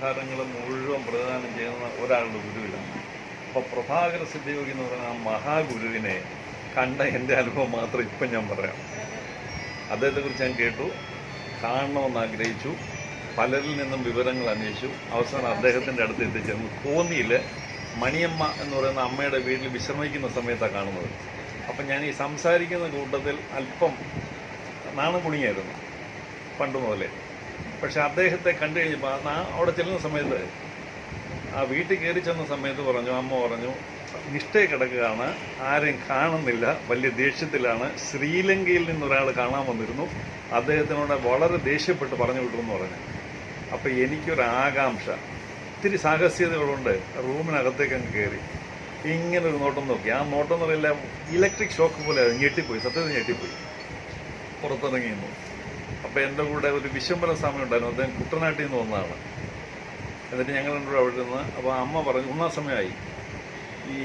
വ്യവഹാരങ്ങളും മുഴുവൻ പ്രദാനം ചെയ്യുന്ന ഒരാളുടെ ഗുരുവിലാണ്. അപ്പോൾ പ്രഭാകര സിദ്ധയോഗി എന്ന് പറയുന്ന ആ മഹാഗുരുവിനെ കണ്ട എൻ്റെ അനുഭവം മാത്രം ഇപ്പം ഞാൻ പറയാം. അദ്ദേഹത്തെക്കുറിച്ച് ഞാൻ കേട്ടു, കാണണമെന്ന് ആഗ്രഹിച്ചു, പലരിൽ നിന്നും വിവരങ്ങൾ അന്വേഷിച്ചു. അവസാനം അദ്ദേഹത്തിൻ്റെ അടുത്ത് എത്തിച്ചേർന്നു. കോന്നിയിൽ മണിയമ്മ എന്ന് പറയുന്ന അമ്മയുടെ വീട്ടിൽ വിശ്രമിക്കുന്ന സമയത്താണ് കാണുന്നത്. അപ്പം ഞാൻ ഈ സംസാരിക്കുന്ന കൂട്ടത്തിൽ അല്പം നാണം കുണിയായിരുന്നു പണ്ട് മുതലേ. പക്ഷെ അദ്ദേഹത്തെ കണ്ടു കഴിഞ്ഞപ്പോൾ അവിടെ ചെല്ലുന്ന സമയത്ത് ആ വീട്ടിൽ കയറി ചെന്ന സമയത്ത് അമ്മ പറഞ്ഞു, നിഷ്ഠയെ കിടക്കുകയാണ്, ആരെയും കാണുന്നില്ല, വലിയ ദേഷ്യത്തിലാണ്, ശ്രീലങ്കയിൽ നിന്നൊരാൾ കാണാൻ വന്നിരുന്നു, അദ്ദേഹത്തിനോട് വളരെ ദേഷ്യപ്പെട്ട് പറഞ്ഞു വിട്ടു എന്ന് പറഞ്ഞു. അപ്പം എനിക്കൊരാകാംക്ഷ, ഇത്തിരി സാഹസ്യതകളുണ്ട്, റൂമിനകത്തേക്ക് അങ്ങ് കയറി ഇങ്ങനെ ഒരു നോട്ടം നോക്കി. ആ നോട്ടം എന്ന് പറയില്ല, ഇലക്ട്രിക് ഷോക്ക് പോലെ ഞെട്ടിപ്പോയി, സത്യത്തിൽ ഞെട്ടിപ്പോയി. പുറത്തിറങ്ങിയിരുന്നു. അപ്പോൾ എൻ്റെ കൂടെ ഒരു വിശ്വംബര സ്വാമി ഉണ്ടായിരുന്നു, അദ്ദേഹം കുട്ടനാട്ടിൽ നിന്ന് വന്നതാണ്. എന്നിട്ട് ഞങ്ങൾ രണ്ടുകൂടെ അവിടെ നിന്ന്. അപ്പോൾ അമ്മ പറഞ്ഞു, ഉണ്ണാ സമയമായി, ഈ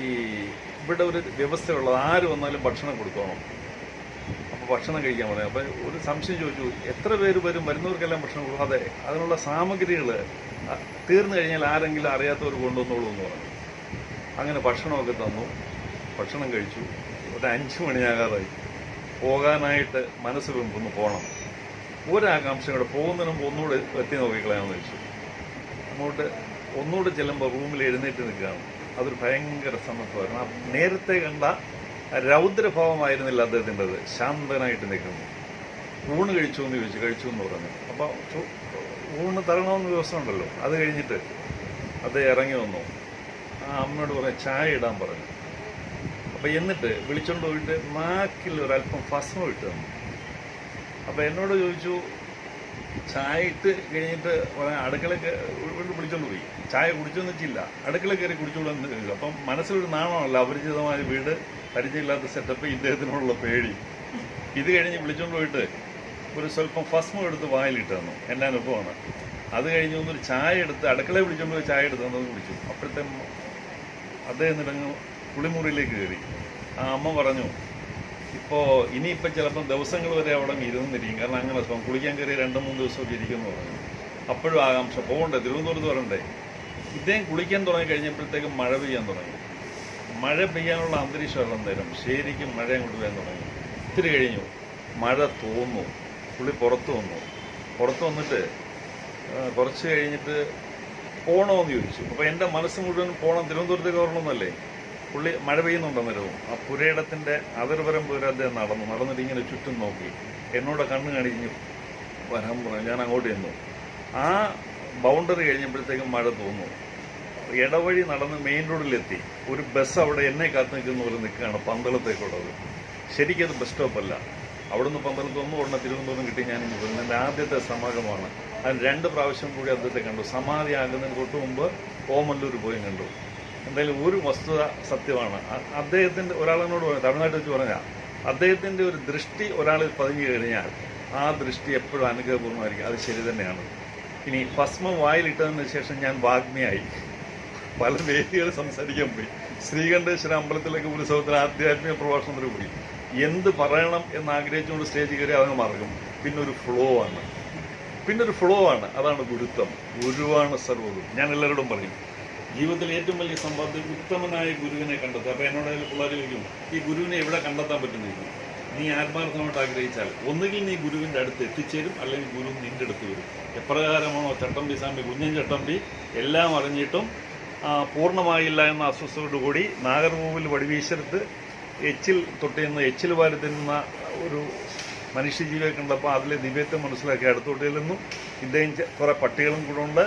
ഇവിടെ ഒരു വ്യവസ്ഥയുള്ളത്, ആര് വന്നാലും ഭക്ഷണം കൊടുക്കണം, അപ്പോൾ ഭക്ഷണം കഴിക്കാൻ പറഞ്ഞു. അപ്പോൾ ഒരു സംശയം ചോദിച്ചു, എത്ര പേര് വരും, വരുന്നവർക്കെല്ലാം ഭക്ഷണം കൊടുക്കും? അതെ, അതിനുള്ള സാമഗ്രികൾ തീർന്നു കഴിഞ്ഞാൽ ആരെങ്കിലും അറിയാത്തവർ കൊണ്ടുവന്നോളൂ എന്ന് പറഞ്ഞു. അങ്ങനെ ഭക്ഷണമൊക്കെ തന്നു, ഭക്ഷണം കഴിച്ചു. ഒരു 5 മണിയാകാറായി. പോകാനായിട്ട് മനസ്സ് വെമ്പൊന്ന് പോകണം. ഒരാകാംക്ഷയോടെ പോകുന്നതിന് മുമ്പ് ഒന്നുകൂടെ എത്തി നോക്കിക്കളയാമെന്ന് വെച്ചു. അങ്ങോട്ട് ഒന്നുകൂടെ ചെല്ലുമ്പോൾ റൂമിൽ എഴുന്നേറ്റ് നിൽക്കുകയാണ്. അതൊരു ഭയങ്കര സമ്മർദ്ദമായിരുന്നു. ആ നേരത്തെ കണ്ട രൗദ്രഭാവമായിരുന്നില്ല അദ്ദേഹത്തിൻ്റെത്, ശാന്തനായിട്ട് നിൽക്കുന്നു. ഊണ് കഴിച്ചു എന്ന് ചോദിച്ചു. കഴിച്ചു എന്ന് പറഞ്ഞു. അപ്പോൾ ഊണ് തരണമെന്ന് ദിവസമുണ്ടല്ലോ. അത് കഴിഞ്ഞിട്ട് അദ്ദേഹം ഇറങ്ങി വന്നു. ആ അമ്മയോട് പറഞ്ഞു, ചായ ഇടാൻ പറഞ്ഞു. അപ്പോൾ എന്നിട്ട് വിളിച്ചോണ്ട് പോയിട്ട് നാക്കിൽ ഒരല്പം ഭസ്മം ഇട്ട് തന്നു. അപ്പോൾ എന്നോട് ചോദിച്ചു, ചായ ഇട്ട് കഴിഞ്ഞിട്ട് അടുക്കളയ്ക്ക് വിളിച്ചോണ്ട് പോയി. ചായ കുടിച്ചോന്ന് വെച്ചില്ല, അടുക്കള കയറി കുടിച്ചോളൂ. അപ്പം മനസ്സിലൊരു നാണമല്ല, അപരിചിതമായ വീട്, പരിചയമില്ലാത്ത സെറ്റപ്പ്, ഇദ്ദേഹത്തിനോടുള്ള പേടി. ഇത് കഴിഞ്ഞ് വിളിച്ചോണ്ട് പോയിട്ട് ഒരു സ്വല്പം ഭസ്മം എടുത്ത് വായിലിട്ട് തന്നു. എൻ്റെ അനുഭവമാണ്. അത് കഴിഞ്ഞ് ഒന്നൊരു ചായ എടുത്ത് അടുക്കളയെ വിളിച്ചോണ്ട് പോയി ചായ എടുത്ത് തന്നത് കുടിച്ചു. അപ്പോഴത്തെ അദ്ദേഹം നിറങ്ങ് കുളിമുറിയിലേക്ക് കയറി. ആ അമ്മ പറഞ്ഞു, ഇനിയിപ്പോൾ ചിലപ്പം ദിവസങ്ങൾ വരെ അവിടെ ഇരുന്നിരിക്കും, കാരണം അങ്ങനെ കുളിക്കാൻ കയറി 2-3 ദിവസമൊക്കെ ഇരിക്കുമെന്ന് പറഞ്ഞു. അപ്പോഴും ആകാംക്ഷ, പോകണ്ടേ, തിരുവനന്തപുരത്ത് വരണ്ടേ. ഇദ്ദേഹം കുളിക്കാൻ തുടങ്ങി കഴിഞ്ഞപ്പോഴത്തേക്കും മഴ പെയ്യാൻ തുടങ്ങി. മഴ പെയ്യാനുള്ള അന്തരീക്ഷമല്ല നേരം, ശരിക്കും മഴ അങ്ങോട്ട് പെയ്യാൻ തുടങ്ങി. ഇത്തിരി കഴിഞ്ഞു, മഴ തോന്നു. പുള്ളി പുറത്ത് വന്നു. പുറത്ത് വന്നിട്ട് കുറച്ച് കഴിഞ്ഞിട്ട് പോകണമെന്ന് ചോദിച്ചു. അപ്പോൾ എൻ്റെ മനസ്സ് മുഴുവൻ പോകണം, തിരുവനന്തപുരത്തേക്ക് വരണമെന്നല്ലേ. പുള്ളി മഴ പെയ്യുന്നുണ്ടെന്നേരവും ആ പുരയിടത്തിൻ്റെ അതിർവരമ്പ് വരെ അദ്ദേഹം നടന്നിട്ട് ഇങ്ങനെ ചുറ്റും നോക്കി. എന്നോട് കണ്ണ് കാണിഞ്ഞ് വരാൻ പറഞ്ഞു. ഞാൻ അങ്ങോട്ട് ചെന്നു. ആ ബൗണ്ടറി കഴിഞ്ഞപ്പോഴത്തേക്കും മഴ തോന്നുന്നു. ഇടവഴി നടന്ന് മെയിൻ റോഡിലെത്തി. ഒരു ബസ് അവിടെ എന്നെ കാത്തു നിൽക്കുന്ന പോലെ നിൽക്കുകയാണ്, പന്തളത്തേക്കുള്ളത്. ശരിക്കത് ബസ് സ്റ്റോപ്പല്ല. അവിടുന്ന് പന്തളത്ത് ഉടനെ തിരുവനന്തപുരം കിട്ടി. ഞാനിങ്ങ് വരുന്നത് എൻ്റെ ആദ്യത്തെ സമാഗമമാണ്. അതിന് 2 പ്രാവശ്യം കൂടി അദ്ദേഹത്തെ കണ്ടു. സമാധി ആകുന്നതിന് തൊട്ട് മുമ്പ് ഓമല്ലൂർ പോയി കണ്ടു. എന്തായാലും ഒരു വസ്തുത സത്യമാണ്. അദ്ദേഹത്തിൻ്റെ ഒരാളിനോട് പറഞ്ഞു, തമിഴ്നാട്ടിൽ വെച്ച് പറഞ്ഞാൽ, അദ്ദേഹത്തിൻ്റെ ഒരു ദൃഷ്ടി ഒരാളിൽ പതിഞ്ഞു കഴിഞ്ഞാൽ ആ ദൃഷ്ടി എപ്പോഴും അനുഗ്രഹപൂർണ്ണമായിരിക്കും. അത് ശരി തന്നെയാണ്. ഇനി ഭസ്മം വായിലിട്ടതിന് ശേഷം ഞാൻ വാഗ്മിയായി. പല വേദികൾ സംസാരിക്കാൻ പോയി. ശ്രീകണ്ഠേശ്വര അമ്പലത്തിലേക്ക് ഉത്സവത്തിന് ആധ്യാത്മിക പ്രഭാഷണത്തിന് പോയി. എന്ത് പറയണം എന്നാഗ്രഹിച്ചുകൊണ്ട് സ്റ്റേജിൽ കയറി അതങ്ങ് മറക്കും. പിന്നൊരു ഫ്ലോ ആണ്. അതാണ് ഗുരുത്വം. ഗുരുവാണ് സർവ്വതും. ഞാൻ എല്ലാവരോടും പറയും, ജീവിതത്തിൽ ഏറ്റവും വലിയ സമ്പാദ്യം ഉത്തമനായ ഗുരുവിനെ കണ്ടെത്തുക. അപ്പോൾ എന്നോട് പിള്ളേർ ചോദിക്കും, ഈ ഗുരുവിനെ എവിടെ കണ്ടെത്താൻ പറ്റുന്നില്ല? നീ ആത്മാർത്ഥമായിട്ട് ആഗ്രഹിച്ചാൽ ഒന്നുകിൽ നീ ഗുരുവിൻ്റെ അടുത്ത് എത്തിച്ചേരും, അല്ലെങ്കിൽ ഗുരു നിൻ്റെ അടുത്ത് വരും. എപ്രകാരമാണോ ചട്ടമ്പി സ്വാമി, കുഞ്ഞൻ ചട്ടമ്പി എല്ലാം അറിഞ്ഞിട്ടും പൂർണ്ണമായില്ല എന്ന അസ്വസ്ഥതയോടുകൂടി നാഗർകോവിൽ വടിവീശരത്ത് എച്ചിൽ തൊട്ടിന്ന് എച്ചിൽ വാരി തിന്നുന്ന ഒരു മനുഷ്യജീവിയെ കണ്ടപ്പോൾ അതിലെ ദിവ്യത്വം മനസ്സിലാക്കി അടുത്തോട്ട് ചെല്ലുന്നു. ഇദ്ദേഹം കുറേ പട്ടികളും കൂടെ ഉണ്ട്.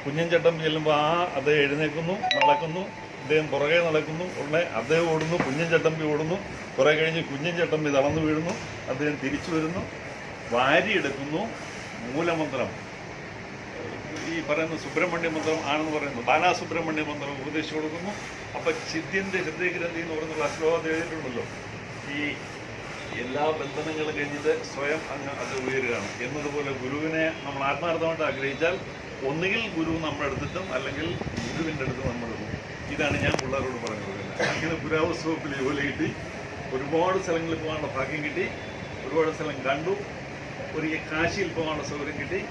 കുഞ്ഞൻ ചട്ടമ്പി ചെല്ലുമ്പോൾ അദ്ദേഹം എഴുന്നേൽക്കുന്നു, നടക്കുന്നു. ഇദ്ദേഹം പുറകെ നടക്കുന്നു. ഉടനെ അദ്ദേഹം ഓടുന്നു, കുഞ്ഞൻ ചട്ടമ്പി ഓടുന്നു. കുറേ കഴിഞ്ഞ് കുഞ്ഞൻ ചട്ടമ്പി തളർന്നു വീഴുന്നു. അദ്ദേഹം തിരിച്ചു വരുന്നു, വാരിയെടുക്കുന്നു. മൂലമന്ത്രം, ഈ പറയുന്ന സുബ്രഹ്മണ്യ മന്ത്രം ആണെന്ന് പറയുന്നു, ബാലാസുബ്രഹ്മണ്യ മന്ത്രം ഉപദേശിച്ചു കൊടുക്കുന്നു. അപ്പം ചിത്യൻ്റെ ഹൃദയഗ്രന്ഥി എന്ന് പറയുന്ന ശ്ലോകത്തിൽ എഴുതിയിട്ടുണ്ടല്ലോ, ഈ എല്ലാ ബന്ധനങ്ങളും കഴിഞ്ഞിട്ട് സ്വയം അങ്ങ് അത് ഉയരുകയാണ് എന്നതുപോലെ ഗുരുവിനെ നമ്മൾ ആത്മാർത്ഥമായിട്ട് ആഗ്രഹിച്ചാൽ ഒന്നുകിൽ ഗുരു നമ്മളെടുത്തിട്ടും അല്ലെങ്കിൽ ഗുരുവിൻ്റെ അടുത്ത് നമ്മളെടുക്കും. ഇതാണ് ഞാൻ പിള്ളേരോട് പറഞ്ഞത്. അങ്ങനെ പുരാവസ്തുവകുപ്പിൽ ജോലി കിട്ടി, ഒരുപാട് സ്ഥലങ്ങളിൽ പോകാനുള്ള ഭാഗ്യം കിട്ടി, ഒരുപാട് സ്ഥലം കണ്ടു, ഒരിക്കൽ കാശിയിൽ പോകാനുള്ള സൗകര്യം കിട്ടി.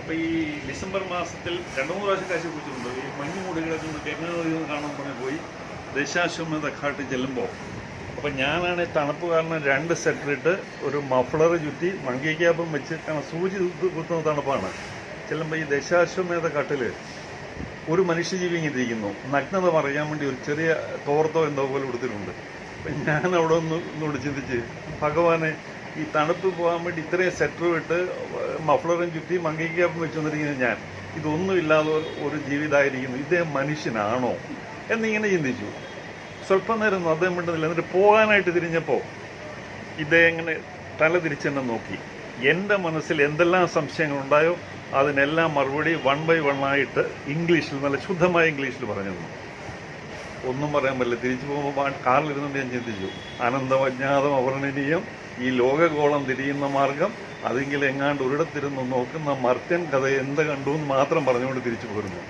അപ്പോൾ ഈ ഡിസംബർ മാസത്തിൽ 2-3 പ്രാവശ്യം കാശി കുടിച്ചിട്ടുണ്ട്. ഈ മഞ്ഞ് മൂടി കിടക്കുന്ന ഗംഗാനദി കാണാൻ പറഞ്ഞ് പോയി ദശാശ്വമേധ ഘാട്ട് ചെല്ലുമ്പോൾ അപ്പം ഞാനാണ് തണുപ്പ് കാരണം 2 സ്വെറ്റർ ഇട്ട് ഒരു മഫ്ളർ ചുറ്റി മങ്കി ക്യാപ്പും വെച്ച് കാരണം സൂചി കുത്തുന്ന തണുപ്പാണ്. ചെല്ലുമ്പോൾ ഈ ദശാശ്വമേധ ഘട്ടിൽ ഒരു മനുഷ്യജീവി ഇങ്ങനെ ഇരിക്കുന്നു. നഗ്നത മറിയാൻ വേണ്ടി ഒരു ചെറിയ തോർത്തോ എന്തോ പോലെ കൊടുത്തിട്ടുണ്ട്. അപ്പം ഞാൻ അവിടെ ഒന്നുകൂടി ചിന്തിച്ച്, ഭഗവാനെ, ഈ തണുപ്പ് പോകാൻ വേണ്ടി ഇത്രയും സ്വെറ്ററും ഇട്ട് മഫ്ളറും ചുറ്റി മങ്കി ക്യാപ്പും വെച്ച് വന്നിരിക്കുന്നത് ഞാൻ, ഇതൊന്നും ഇല്ലാതെ ഒരു ജീവിതമായിരിക്കുന്നു, ഇതേ മനുഷ്യനാണോ എന്നിങ്ങനെ ചിന്തിച്ചു. സ്വല്പം നേരം അദ്ദേഹം മിണ്ടുന്നില്ല. എന്നിട്ട് പോകാനായിട്ട് തിരിഞ്ഞപ്പോൾ ഇദ്ദേഹം ഇങ്ങനെ തല തിരിച്ചെന്നെ നോക്കി. എൻ്റെ മനസ്സിൽ എന്തെല്ലാം സംശയങ്ങളുണ്ടായോ അതിനെല്ലാം മറുപടി 1 by 1 ആയിട്ട് ഇംഗ്ലീഷിൽ, നല്ല ശുദ്ധമായ ഇംഗ്ലീഷിൽ പറഞ്ഞു തന്നു. ഒന്നും പറയാൻ പറ്റില്ല. തിരിച്ചു പോകുമ്പോൾ കാറിലിരുന്നുകൊണ്ട് ഞാൻ ചിന്തിച്ചു, അനന്തം അജ്ഞാതം അവർണ്ണനീയം, ഈ ലോകഗോളം തിരിയുന്ന മാർഗം, അതെങ്കിലും എങ്ങാണ്ട് ഒരിടത്തിരുന്ന് നോക്കുന്ന മർത്യൻ കഥ എന്ത് കണ്ടു എന്ന് മാത്രം പറഞ്ഞുകൊണ്ട് തിരിച്ചു പോരുന്നു.